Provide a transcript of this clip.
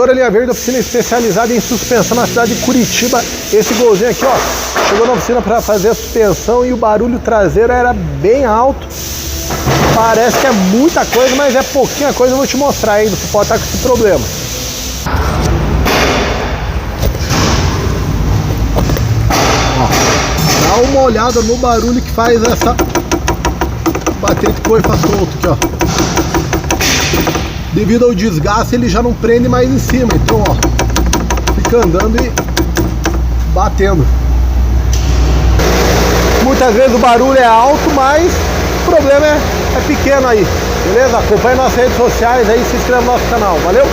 Doutora Linha Verde, oficina especializada em suspensão na cidade de Curitiba. Esse golzinho aqui, ó, chegou na oficina para fazer a suspensão e o barulho traseiro era bem alto. Parece que é muita coisa, mas é pouquinha coisa, eu vou te mostrar aí, você pode estar com esse problema. Ó, dá uma olhada no barulho que faz essa bater de coifa solto aqui, ó. Devido ao desgaste, ele já não prende mais em cima, então, ó, fica andando e batendo. Muitas vezes o barulho é alto, mas o problema é pequeno aí, beleza? Acompanhe nossas redes sociais aí, se inscreva no nosso canal, valeu?